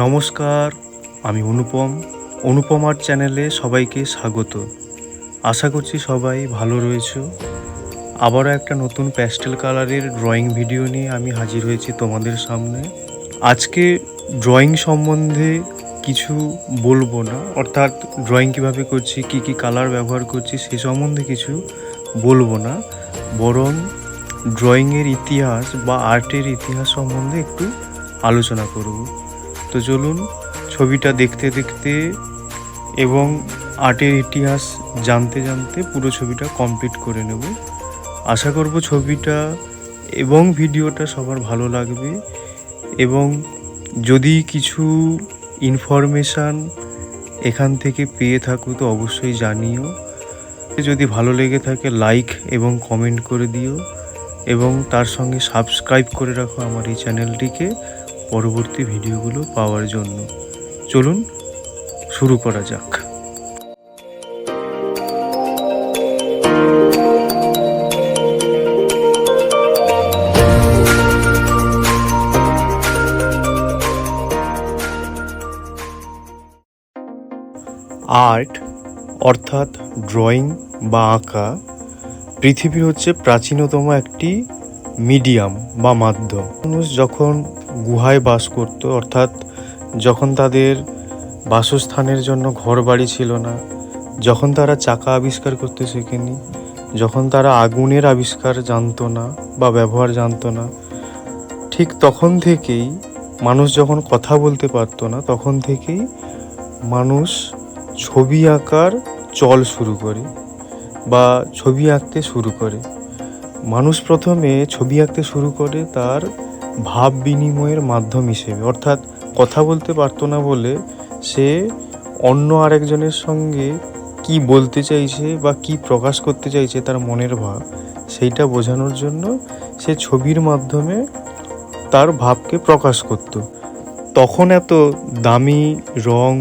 নমস্কার, আমি অনুপম আর্ট চ্যানেলে সবাইকে স্বাগত। আশা করছি সবাই ভালো রয়েছো। আবারও একটা নতুন প্যাস্টেল কালারের ড্রয়িং ভিডিও নিয়ে আমি হাজির হয়েছি তোমাদের সামনে। আজকে ড্রয়িং সম্বন্ধে কিছু বলবো না, অর্থাৎ ড্রয়িং কীভাবে করছি, কী কী কালার ব্যবহার করছি সে সম্বন্ধে কিছু বলবো না, বরং ড্রয়িংয়ের ইতিহাস বা আর্টের ইতিহাস সম্বন্ধে একটু আলোচনা করব। তো চলুন ছবিটা দেখতে দেখতে এবং আর্টের ইতিহাস জানতে জানতে পুরো ছবিটা কমপ্লিট করে নেব। আশা করব ছবিটা এবং ভিডিওটা সবার ভালো লাগবে, এবং যদি কিছু ইনফরমেশান এখান থেকে পেয়ে থাকো তো অবশ্যই জানিও। যদি ভালো লেগে থাকে লাইক এবং কমেন্ট করে দিও, এবং তার সঙ্গে সাবস্ক্রাইব করে রাখো আমার এই চ্যানেলটিকে পরবর্তী ভিডিওগুলো পাওয়ার জন্য। চলুন শুরু করা যাক। আর্ট অর্থাৎ ড্রয়িং বা আঁকা পৃথিবীর হচ্ছে প্রাচীনতম একটি মিডিয়াম বা মাধ্যম। মানুষ যখন গুহায় বাস করত, অর্থাৎ যখন তাদের বাসস্থানের জন্য ঘর বাড়ি ছিল না, যখন তারা চাকা আবিষ্কার করতে শেখেনি, যখন তারা আগুনের আবিষ্কার জানতো না বা ব্যবহার জানতো না, ঠিক তখন থেকেই মানুষ যখন কথা বলতে পারতো না, তখন থেকেই মানুষ ছবি আঁকার চল শুরু করে বা ছবি আঁকতে শুরু করে। মানুষ প্রথমে ছবি আঁকতে শুরু করে তার ভাব বিনিময়ের মাধ্যম হিসেবে, অর্থাৎ কথা বলতে পারতো না বলে সে অন্য আরেকজনের সঙ্গে কি বলতে চাইছে বা কি প্রকাশ করতে চাইছে তার মনের ভাব, সেইটা বোঝানোর জন্য সে ছবির মাধ্যমে তার ভাবকে প্রকাশ করত। তখন এত দামি রং,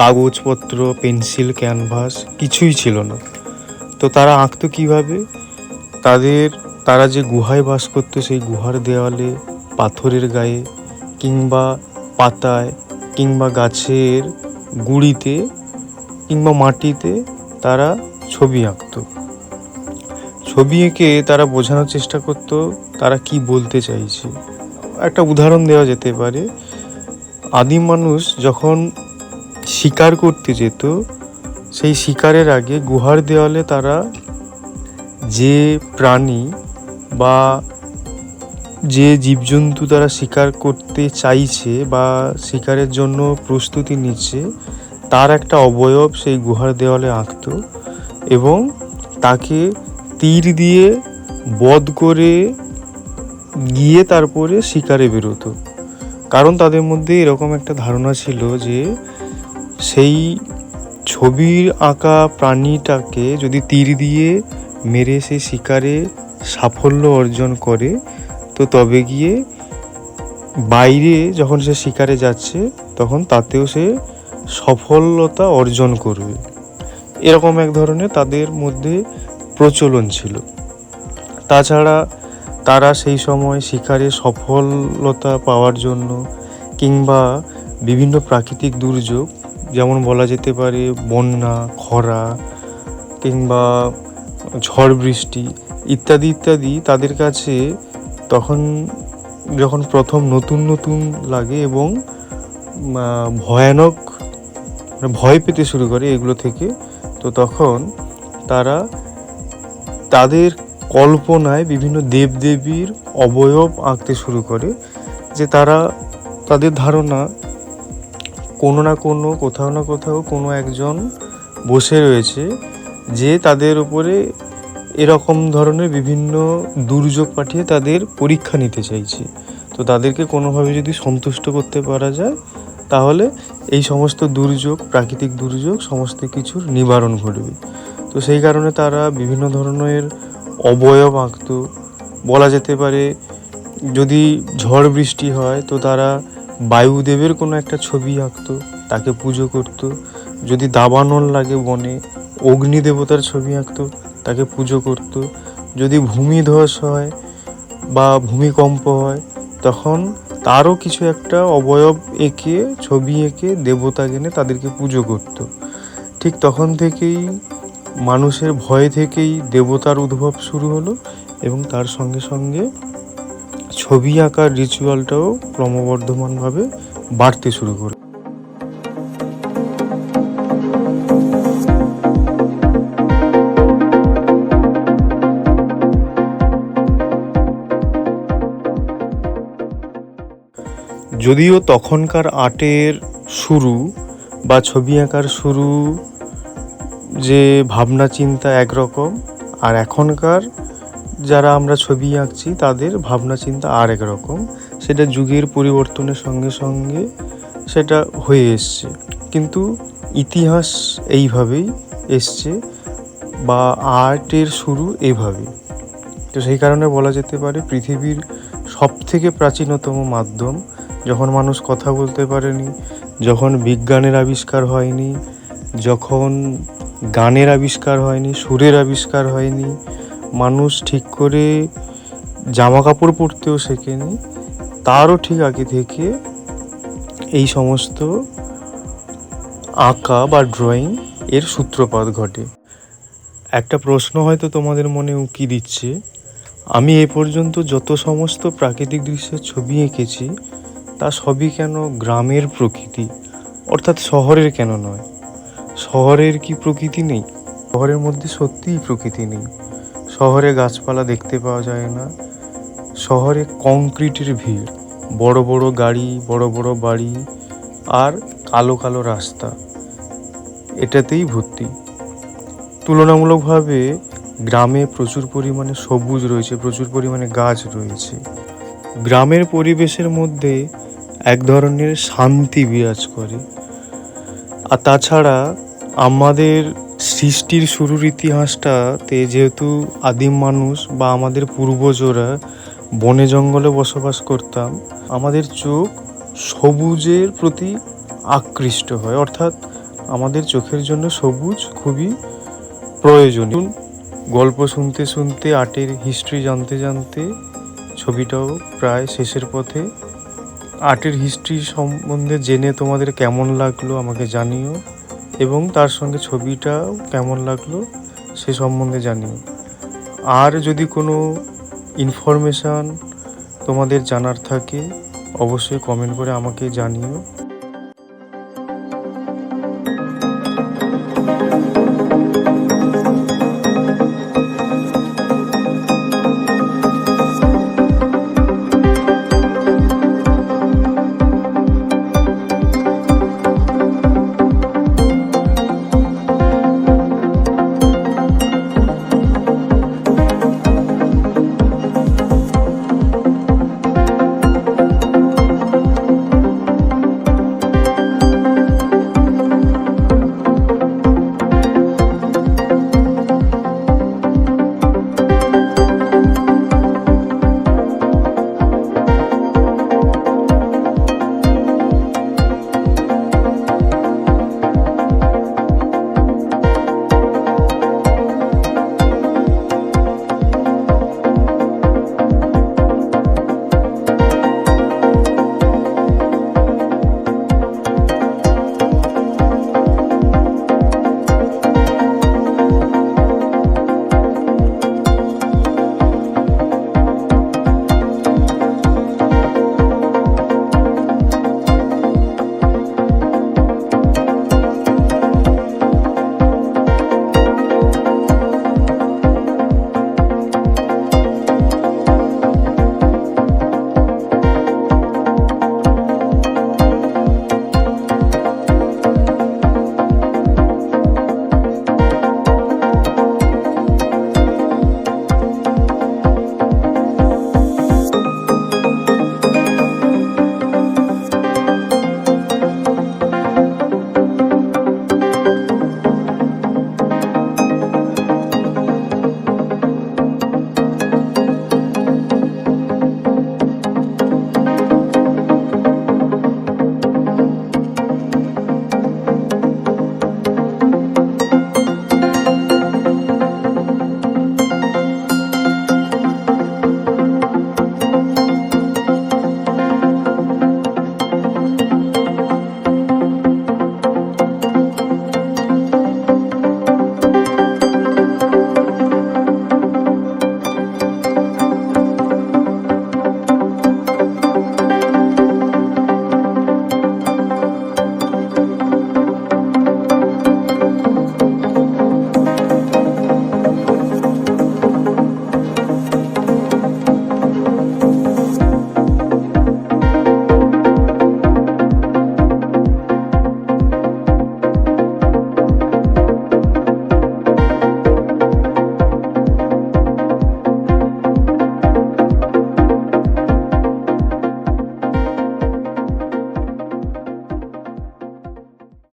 কাগজপত্র, পেন্সিল, ক্যানভাস কিছুই ছিল না। তো তারা আঁকতো কীভাবে? তারা যে গুহায় বাস করতো সেই গুহার দেওয়ালে, পাথরের গায়ে, কিংবা পাতায়, কিংবা গাছের গুঁড়িতে, কিংবা মাটিতে তারা ছবি আঁকতো। ছবি এঁকে তারা বোঝানোর চেষ্টা করতো তারা কি বলতে চাইছে। একটা উদাহরণ দেওয়া যেতে পারে, আদিম মানুষ যখন শিকার করতে যেত, সেই শিকারের আগে গুহার দেওয়ালে তারা যে প্রাণী বা যে জীবজন্তু তারা শিকার করতে চাইছে বা শিকারের জন্য প্রস্তুতি নিচ্ছে, তার একটা অবয়ব সেই গুহার দেওয়ালে আঁকতো এবং তাকে তীর দিয়ে বধ করে গিয়ে তারপরে শিকারে বেরোতো। কারণ তাদের মধ্যে এরকম একটা ধারণা ছিল যে সেই ছবির আঁকা প্রাণীটাকে যদি তীর দিয়ে মেরে সে শিকারে সাফল্য অর্জন করে, তো তবে গিয়ে বাইরে যখন সে শিকারে যাচ্ছে তখন তাতেও সে সফলতা অর্জন করবে। এরকম এক ধরনের তাদের মধ্যে প্রচলন ছিল। তাছাড়া তারা সেই সময় শিকারে সফলতা পাওয়ার জন্য, কিংবা বিভিন্ন প্রাকৃতিক দুর্যোগ, যেমন বলা যেতে পারে বন্যা, খরা, কিংবা ঝড় বৃষ্টি ইত্যাদি ইত্যাদি, তাদের কাছে তখন যখন প্রথম নতুন নতুন লাগে এবং ভয়ানক ভয় পেতে শুরু করে এগুলো থেকে, তো তখন তারা তাদের কল্পনায় বিভিন্ন দেবদেবীর অবয়ব আঁকতে শুরু করে। যে তাদের ধারণা কোনো না কোনো, কোথাও না কোথাও কোনো একজন বসে রয়েছে যে তাদের উপরে এরকম ধরনের বিভিন্ন দুর্যোগ পাঠিয়ে তাদের পরীক্ষা নিতে চাইছে। তো তাদেরকে কোনোভাবে যদি সন্তুষ্ট করতে পারা যায়, তাহলে এই সমস্ত দুর্যোগ, প্রাকৃতিক দুর্যোগ সমস্ত কিছুর নিবারণ ঘটবে। তো সেই কারণে তারা বিভিন্ন ধরনের অবয়ব আঁকতো। বলা যেতে পারে যদি ঝড় বৃষ্টি হয় তো তারা বায়ুদেবের কোনো একটা ছবি আঁকতো, তাকে পুজো করতো। যদি দাবানল লাগে বনে, অগ্নি দেবতার ছবি আঁকতো, তাকে পুজো করতো। যদি ভূমিধস হয় বা ভূমিকম্প হয়, তখন তারও কিছু একটা অবয়ব এঁকে, ছবি এঁকে দেবতা জেনে তাদেরকে পুজো করত। ঠিক তখন থেকেই মানুষের ভয় থেকেই দেবতার উদ্ভব শুরু হলো, এবং তার সঙ্গে সঙ্গে ছবি আঁকার রিচুয়ালটাও ক্রমবর্ধমানভাবে বাড়তে শুরু করলো। যদিও তখনকার আর্টের শুরু বা ছবি আঁকার শুরু যে ভাবনা চিন্তা একরকম, আর এখনকার যারা আমরা ছবি আঁকছি তাদের ভাবনা চিন্তা আর একরকম, সেটা যুগের পরিবর্তনের সঙ্গে সঙ্গে সেটা হয়ে এসছে। কিন্তু ইতিহাস এইভাবেই এসছে, বা আর্টের শুরু এইভাবেই। তো সেই কারণে বলা যেতে পারে পৃথিবীর সবথেকে প্রাচীনতম মাধ্যম, যখন মানুষ কথা বলতে পারেনি, যখন বিজ্ঞানের আবিষ্কার হয়নি, যখন গানের আবিষ্কার হয়নি, সুরের আবিষ্কার হয়নি, মানুষ ঠিক করে জামা কাপড় পরতেও শেখেনি, তারও ঠিক আগে থেকে এই সমস্ত আঁকা বা ড্রয়িং এর সূত্রপাত ঘটে। একটা প্রশ্ন হয়তো তোমাদের মনে উকি দিচ্ছে, আমি এ পর্যন্ত যত সমস্ত প্রাকৃতিক দৃশ্যের ছবি এঁকেছি তা সবই কেন গ্রামের প্রকৃতি, অর্থাৎ শহরের কেন নয়? শহরের কি প্রকৃতি নেই? শহরের মধ্যে সত্যিই প্রকৃতি নেই। শহরে গাছপালা দেখতে পাওয়া যায় না, শহরে কংক্রিটের ভিড়, বড় বড় গাড়ি, বড় বড় বাড়ি, আর কালো কালো রাস্তা, এটাতেই ভর্তি। তুলনামূলকভাবে গ্রামে প্রচুর পরিমাণে সবুজ রয়েছে, প্রচুর পরিমাণে গাছ রয়েছে। গ্রামের পরিবেশের মধ্যে এক ধরনের শান্তি বিরাজ করে। আর তাছাড়া আমাদের সৃষ্টির শুরুর ইতিহাসটাতে যেহেতু আদিম মানুষ বা আমাদের পূর্বজরা বনে জঙ্গলে বসবাস করতাম, আমাদের চোখ সবুজের প্রতি আকৃষ্ট হয়, অর্থাৎ আমাদের চোখের জন্য সবুজ খুবই প্রয়োজনীয়। গল্প শুনতে শুনতে, আর্টের হিস্ট্রি জানতে জানতে ছবিটাও প্রায় শেষের পথে। আর্টের হিস্ট্রি সম্বন্ধে জেনে তোমাদের কেমন লাগলো আমাকে জানিও, এবং তার সঙ্গে ছবিটাও কেমন লাগলো সে সম্বন্ধে জানিও। আর যদি কোনো ইনফরমেশান তোমাদের জানার থাকে অবশ্যই কমেন্ট করে আমাকে জানিও।